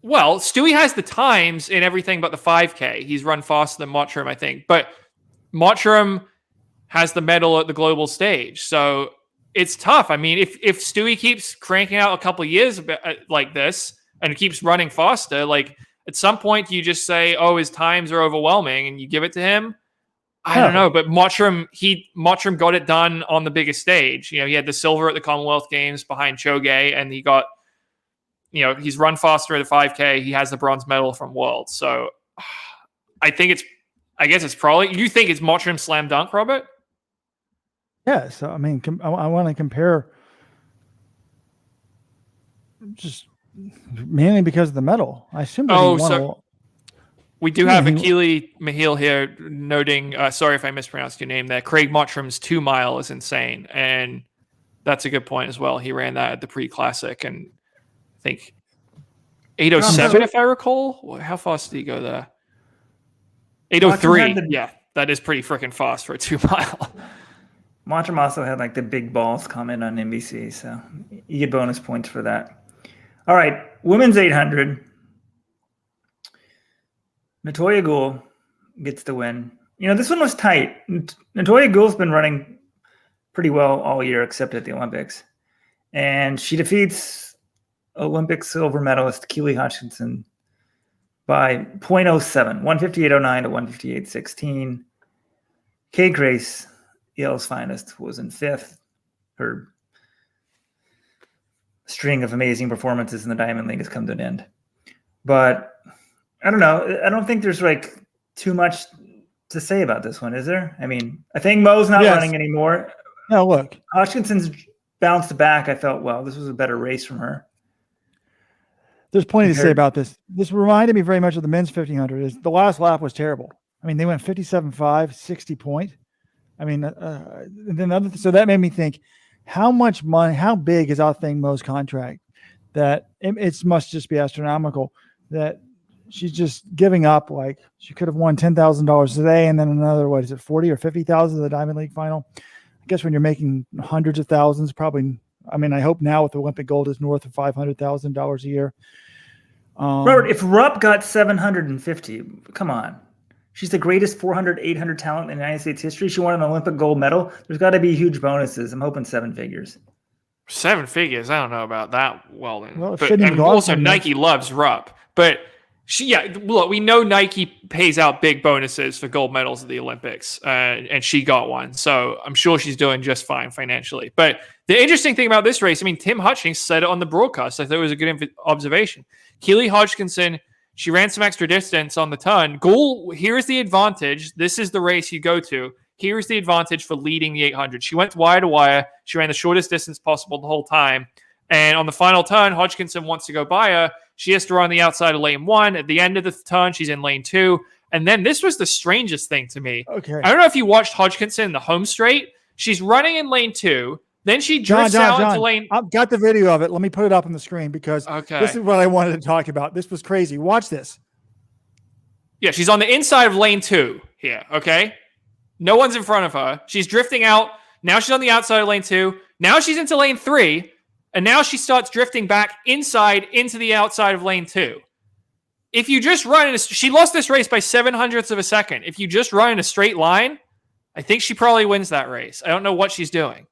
Stewie has the times in everything but the 5K. He's run faster than Motram, I think. But Motram has the medal at the global stage. So it's tough. I mean, if Stewie keeps cranking out a couple of years like this and keeps running faster, like at some point you just say, oh, his times are overwhelming and you give it to him. I don't know, but Motram got it done on the biggest stage. He had the silver at the Commonwealth Games behind Choge, and he got, he's run faster at the 5K. He has the bronze medal from Worlds. So I guess it's probably, you think it's Motram slam dunk, Robert? Yeah. So, I mean, I want to compare just mainly because of the medal. I assume that we do have Akili Mahil here noting, sorry if I mispronounced your name there, Craig Mottram's 2 mile is insane. And that's a good point as well. He ran that at the pre-classic and I think 8:07, if I recall. How fast did he go there? 8:03. Yeah, that is pretty freaking fast for a 2 mile. Motram also had like the big balls comment on NBC. So you get bonus points for that. All right. Women's 800. Natoya Gould gets the win. This one was tight. Natoya Gould's been running pretty well all year except at the Olympics. And she defeats Olympic silver medalist Keely Hodgkinson by 0.07, 158.09 to 158.16. Kay Grace, Yale's finest, was in 5th. Her string of amazing performances in the Diamond League has come to an end. But I don't know. I don't think there's like too much to say about this one, is there? I mean, I think Mo's not running anymore. No, look. Hodgkinson's bounced back. I felt, this was a better race from her. There's plenty to say about this. This reminded me very much of the men's 1500. The last lap was terrible. I mean, they went 57.5, 60 point. I mean, and then so that made me think, how much money, how big is Athing Mo's contract? That it must just be astronomical. That she's just giving up. Like she could have won $10,000 today, and then another, what is it, 40 or 50,000 the Diamond League final? I guess when you're making hundreds of thousands, probably. I mean, I hope now with Olympic gold is north of $500,000 a year. Robert, if Rupp got 750, come on. She's the greatest 400, 800 talent in the United States history. She won an Olympic gold medal. There's got to be huge bonuses. I'm hoping 7 figures. 7 figures? I don't know about that. Well, but and also Nike loves Rupp. But look, we know Nike pays out big bonuses for gold medals at the Olympics, and she got one. So I'm sure she's doing just fine financially. But the interesting thing about this race, I mean, Tim Hutchings said it on the broadcast. I thought it was a good observation. Keely Hodgkinson, she ran some extra distance on the ton. Here's the advantage. This is the race you go to. Here's the advantage for leading the 800. She went wire to wire. She ran the shortest distance possible the whole time. And on the final turn, Hodgkinson wants to go by her. She has to run the outside of lane 1. At the end of the turn, she's in lane 2. And then this was the strangest thing to me. Okay. I don't know if you watched Hodgkinson in the home straight. She's running in lane 2. Then she drifts out into lane. I've got the video of it. Let me put it up on the screen because this is what I wanted to talk about. This was crazy. Watch this. Yeah, she's on the inside of lane 2 here, okay? No one's in front of her. She's drifting out. Now she's on the outside of lane 2. Now she's into lane 3. And now she starts drifting back inside into the outside of lane 2. If you just run she lost this race by 0.07 of a second. If you just run in a straight line, I think she probably wins that race. I don't know what she's doing.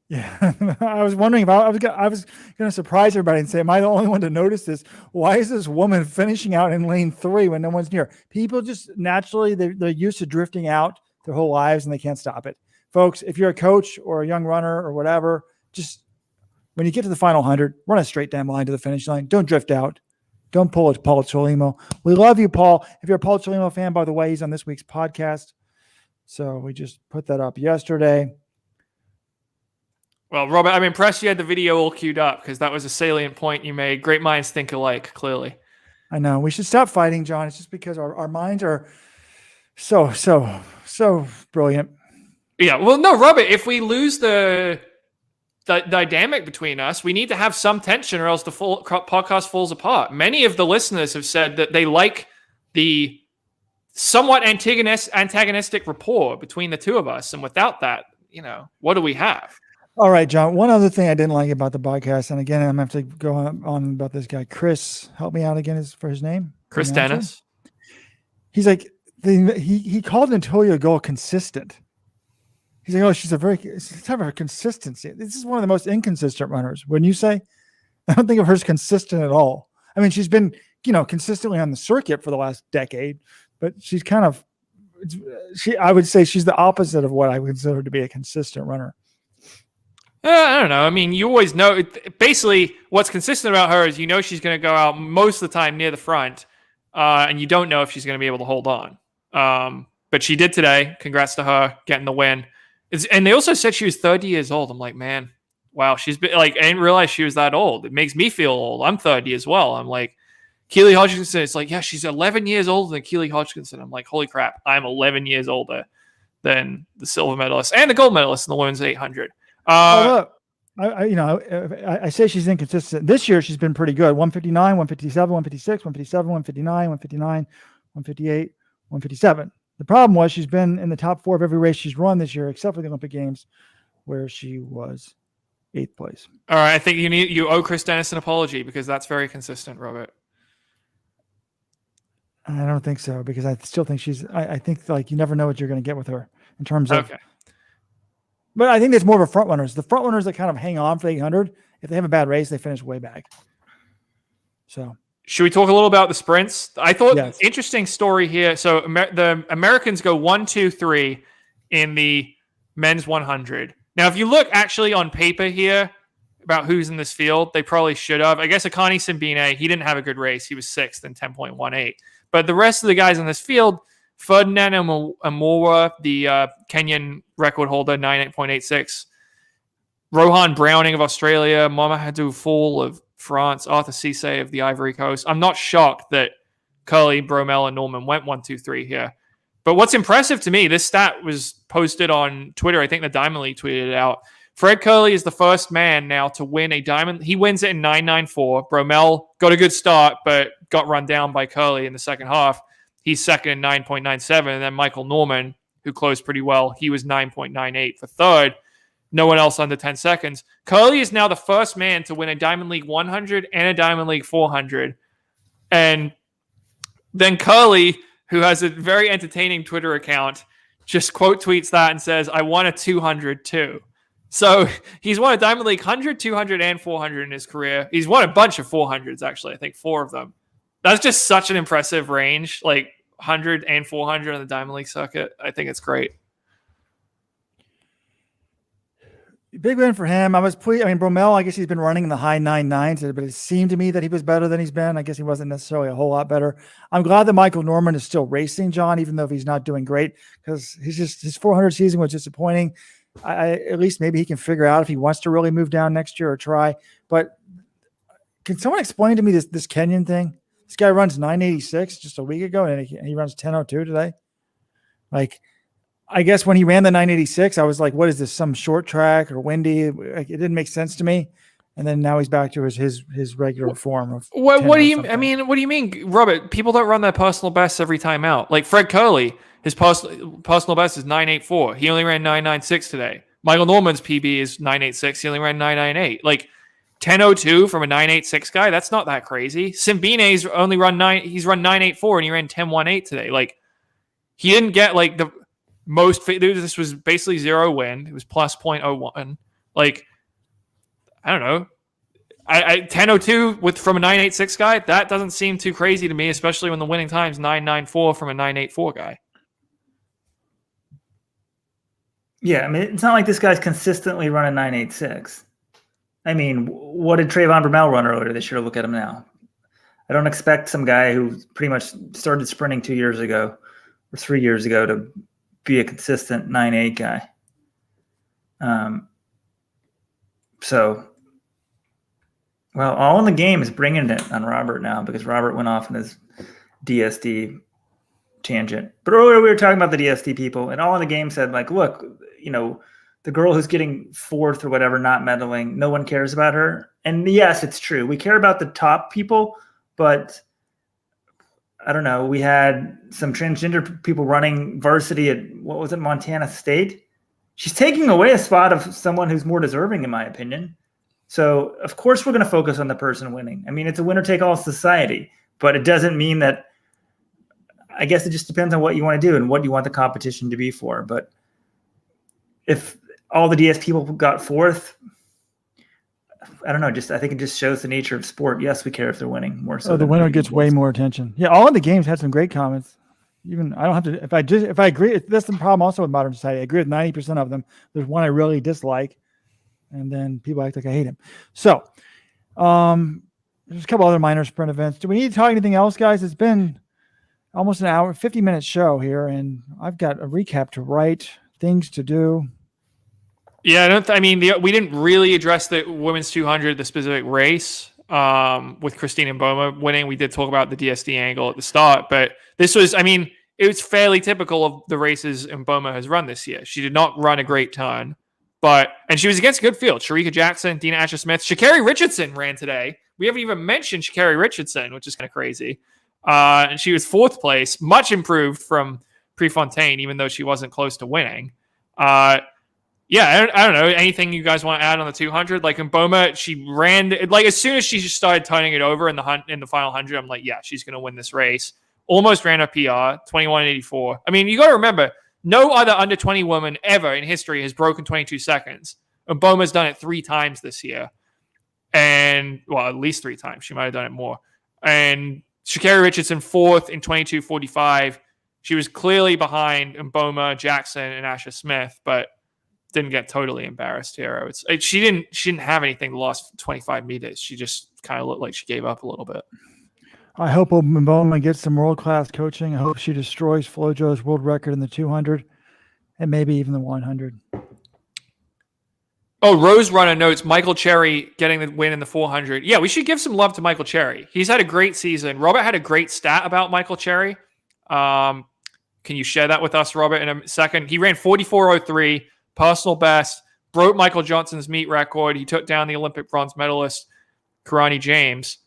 Yeah, I was wondering if I was going to surprise everybody and say, am I the only one to notice this? Why is this woman finishing out in lane 3 when no one's near? People just naturally, they're used to drifting out their whole lives and they can't stop it. Folks, if you're a coach or a young runner or whatever, just when you get to the final 100, run a straight damn line to the finish line. Don't drift out. Don't pull a Paul Cholimo. We love you, Paul. If you're a Paul Cholimo fan, by the way, he's on this week's podcast. So we just put that up yesterday. Well, Robert, I'm impressed you had the video all queued up because that was a salient point you made. Great minds think alike, clearly. I know. We should stop fighting, John. It's just because our minds are so brilliant. Yeah, well, no, Robert, if we lose the dynamic between us, we need to have some tension or else the full podcast falls apart. Many of the listeners have said that they like the somewhat antagonistic rapport between the two of us. And without that, what do we have? All right, John. One other thing I didn't like about the podcast, and again, I'm going to have to go on about this guy, Chris. Help me out again for his name. Chris Dennis. He's like, he called Natalia Gold consistent. He's like, oh, she's type of consistency. This is one of the most inconsistent runners. Wouldn't you say? I don't think of her as consistent at all. I mean, she's been, consistently on the circuit for the last decade, but she's kind of, I would say she's the opposite of what I would consider to be a consistent runner. I don't know. I mean, you always know. Basically, what's consistent about her is she's going to go out most of the time near the front, and you don't know if she's going to be able to hold on. But she did today. Congrats to her getting the win. And they also said she was 30 years old. I'm like, man, wow. She's been I didn't realize she was that old. It makes me feel old. I'm 30 as well. I'm like, Keely Hodgkinson. It's like, yeah, she's 11 years older than Keely Hodgkinson. I'm like, holy crap. I'm 11 years older than the silver medalist and the gold medalist in the women's 800. I say she's inconsistent. This year, she's been pretty good. 159, 157, 156, 157, 159, 159, 158, 157. The problem was she's been in the top 4 of every race she's run this year, except for the Olympic Games, where she was 8th place. All right, I think you owe Chris Dennis an apology because that's very consistent, Robert. I don't think so because I still think I think you never know what you're going to get with her in terms of. Okay. But I think there's more of a front runners. The front runners that kind of hang on for 800, if they have a bad race, they finish way back. So. Should we talk a little about the sprints? I thought interesting story here. So the Americans go 1, 2, 3 in the men's 100. Now, if you look actually on paper here about who's in this field, they probably should have. I guess Akani Simbine, he didn't have a good race. He was 6th in 10.18. But the rest of the guys in this field, Ferdinand Amora, the Kenyan record holder, 98.86. Rohan Browning of Australia, Mamadou Fall of France, Arthur Cisse of the Ivory Coast. I'm not shocked that Curly, Bromell, and Norman went 1, 2, 3 here. But what's impressive to me, this stat was posted on Twitter. I think the Diamond League tweeted it out. Fred Curly is the first man now to win a Diamond. He wins it in 9.94. Bromell got a good start, but got run down by Curly in the second half. He's second in 9.97. And then Michael Norman, who closed pretty well, he was 9.98 for third. No one else under 10 seconds. Curly is now the first man to win a Diamond League 100 and a Diamond League 400. And then Curly, who has a very entertaining Twitter account, just quote tweets that and says, I won a 200 too. So he's won a Diamond League 100, 200, and 400 in his career. He's won a bunch of 400s, actually. I think 4 of them. That's just such an impressive range, like 100 and 400 on the Diamond League circuit. I think it's great. Big win for him. I was pleased. I mean, Bromell, I guess he's been running in the high 9.9s, but it seemed to me that he was better than he's been. I guess he wasn't necessarily a whole lot better. I'm glad that Michael Norman is still racing, John, even though he's not doing great, because his 400 season was disappointing. At least maybe he can figure out if he wants to really move down next year or try. But can someone explain to me this Kenyan thing? This guy runs 986 just a week ago, and he runs 10:02 today. Like, I guess when he ran the 986, I was like, what is this, some short track or windy? Like, it didn't make sense to me. And then now he's back to his regular form of What do you? something. I mean, what do you mean, Robert? People don't run their personal bests every time out. Like Fred Curley, his personal best is 984. He only ran 996 today. Michael Norman's PB is 986. He only ran 998. Like 10:02 from a 986 guy. That's not that crazy. Simbine's only run 9. He's run 984 and he ran 10:18 today. Like he didn't get like the most. This was basically zero wind. It was plus 0.01. Like I don't know. I 10:02 from a 986 guy. That doesn't seem too crazy to me, especially when the winning time's 994 from a 984 guy. Yeah, I mean, it's not like this guy's consistently running 986. I mean, what did Trayvon Bromell run earlier this year? Look at him now. I don't expect some guy who pretty much started sprinting 2 years ago or 3 years ago to be a consistent 9.8 guy. Well, all in the game is bringing it on Robert now because Robert went off in his DSD tangent. But earlier we were talking about the DSD people, and all in the game said, like, look, the girl who's getting fourth or whatever, not medaling, no one cares about her. And yes, it's true. We care about the top people, but I don't know. We had some transgender people running varsity at, what was it, Montana State? She's taking away a spot of someone who's more deserving, in my opinion. So, of course, we're going to focus on the person winning. I mean, it's a winner-take-all society, but it doesn't mean that – I guess it just depends on what you want to do and what you want the competition to be for. But if all the DS people got fourth, I don't know. I think it just shows the nature of sport. Yes, we care if they're winning more so. The winner gets way more attention. Yeah, all of the games had some great comments. Even I don't have to – if I agree – that's the problem also with modern society. I agree with 90% of them. There's one I really dislike. And then people act like I hate him. So there's a couple other minor sprint events. Do we need to talk anything else, guys? It's been almost an hour, 50-minute show here, and I've got a recap to write, things to do. Yeah, we didn't really address the women's 200, the specific race with Christina Mboma winning. We did talk about the DSD angle at the start, but this was, it was fairly typical of the races Mboma has run this year. She did not run a great ton. And she was against a good field. Sharika Jackson, Dina Asher-Smith. Sha'Carri Richardson ran today. We haven't even mentioned Sha'Carri Richardson, which is kind of crazy. And she was fourth place, much improved from Prefontaine, even though she wasn't close to winning. I don't know. Anything you guys want to add on the 200? Like Mboma, she ran, like as soon as she just started turning it over in the final 100, I'm like, yeah, she's going to win this race. Almost ran a PR, 21:84. You got to remember, no other under 20 woman ever in history has broken 22 seconds. Mboma's done it 3 times this year. And, well, at least 3 times. She might have done it more. And Sha'Carri Richardson, fourth in 22:45. She was clearly behind Mboma, Jackson, and Asher Smith, but didn't get totally embarrassed here. She didn't have anything the last 25 meters. She just kind of looked like she gave up a little bit. I hope Mboma gets some world-class coaching. I hope she destroys Flojo's world record in the 200 and maybe even the 100. Oh, Rose Runner notes Michael Cherry getting the win in the 400. Yeah, we should give some love to Michael Cherry. He's had a great season. Robert had a great stat about Michael Cherry. Can you share that with us, Robert, in a second? He ran 44:03, personal best, broke Michael Johnson's meet record. He took down the Olympic bronze medalist, Karani James.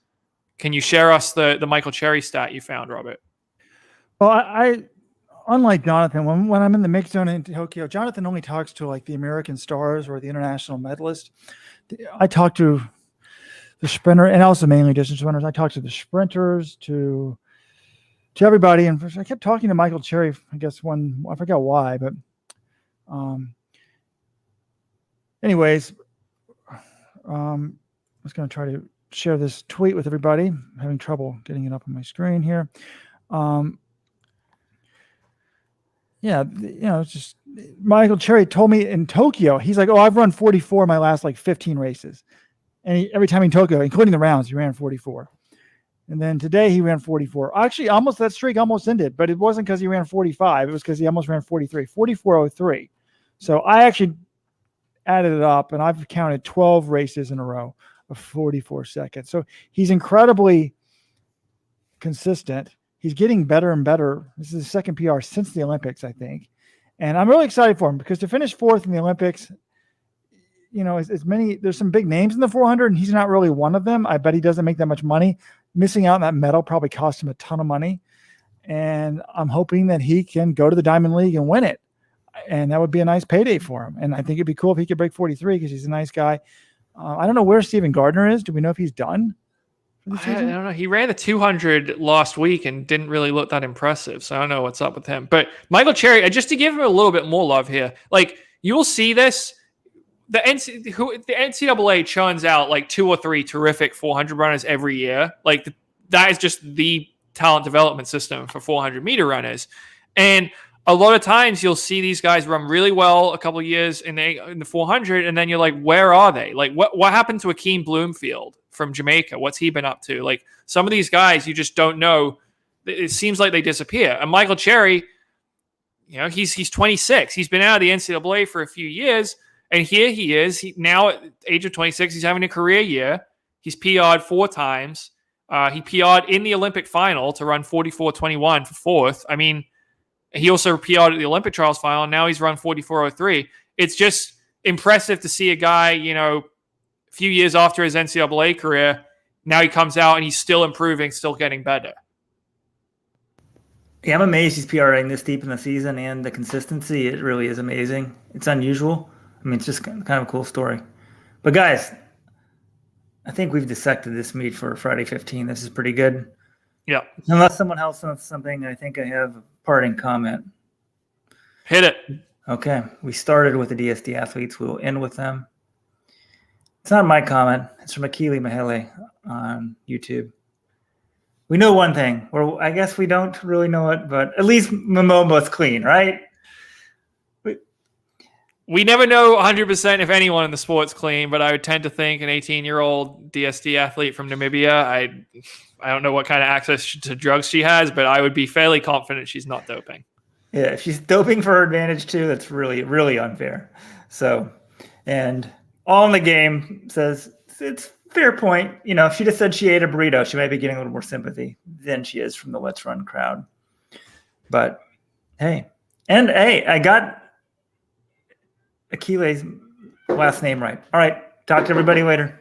Can you share us the Michael Cherry stat you found, Robert? Well, I unlike Jonathan, when I'm in the mix zone in Tokyo, Jonathan only talks to like the American stars or the international medalists. I talk to the sprinter and also mainly distance runners. I talk to the sprinters, to everybody. And I kept talking to Michael Cherry, I guess I forgot why, but anyways, I was going to try to share this tweet with everybody. I'm having trouble getting it up on my screen here. It's just Michael Cherry told me in Tokyo, he's like, I've run 44 my last 15 races. And every time in Tokyo, including the rounds, he ran 44. And then today he ran 44. Actually, that streak almost ended, but it wasn't because he ran 45. It was because he almost ran 43, 44:03. So I actually added it up and I've counted 12 races in a row of 44 seconds. So he's incredibly consistent. He's getting better and better. This is his second PR since the Olympics, I think. And I'm really excited for him because to finish fourth in the Olympics, there's some big names in the 400 and he's not really one of them. I bet he doesn't make that much money. Missing out on that medal probably cost him a ton of money. And I'm hoping that he can go to the Diamond League and win it. And that would be a nice payday for him. And I think it'd be cool if he could break 43 because he's a nice guy. I don't know where Steven Gardner is. Do we know if he's done for the I season? don't know. He ran the 200 last week and didn't really look that impressive. So I don't know what's up with him. But Michael Cherry, just to give him a little bit more love here, like you'll see this. The NCAA churns out like 2 or 3 terrific 400 runners every year. Like that is just the talent development system for 400 meter runners. And a lot of times you'll see these guys run really well a couple of years in the 400, and then you're like, where are they? Like, what happened to Akeem Bloomfield from Jamaica? What's he been up to? Like, some of these guys, you just don't know. It seems like they disappear. And Michael Cherry, he's 26. He's been out of the NCAA for a few years, and here he is. Now at the age of 26, he's having a career year. He's PR'd 4 times. He PR'd in the Olympic final to run 44:21 for fourth. I mean, he also PR'd at the Olympic trials final. And now he's run 44:03. It's just impressive to see a guy, a few years after his NCAA career, now he comes out and he's still improving, still getting better. Yeah, I'm amazed he's PRing this deep in the season and the consistency. It really is amazing. It's unusual. I mean, it's just kind of a cool story. But guys, I think we've dissected this meet for Friday 15. This is pretty good. Yeah. Unless someone else wants something, I think I have a parting comment. Hit it. Okay. We started with the DSD athletes. We will end with them. It's not my comment. It's from Akili Mahele on YouTube. We know one thing. I guess we don't really know it, but at least Momomo's clean, right? We never know 100% if anyone in the sport's clean, but I would tend to think an 18-year-old DSD athlete from Namibia, I don't know what kind of access to drugs she has, but I would be fairly confident she's not doping. Yeah, if she's doping for her advantage too, that's really, really unfair. So, and All in the Game says it's fair point. If she just said she ate a burrito, she might be getting a little more sympathy than she is from the Let's Run crowd. But hey, I got Akile's last name right. All right. Talk to everybody later.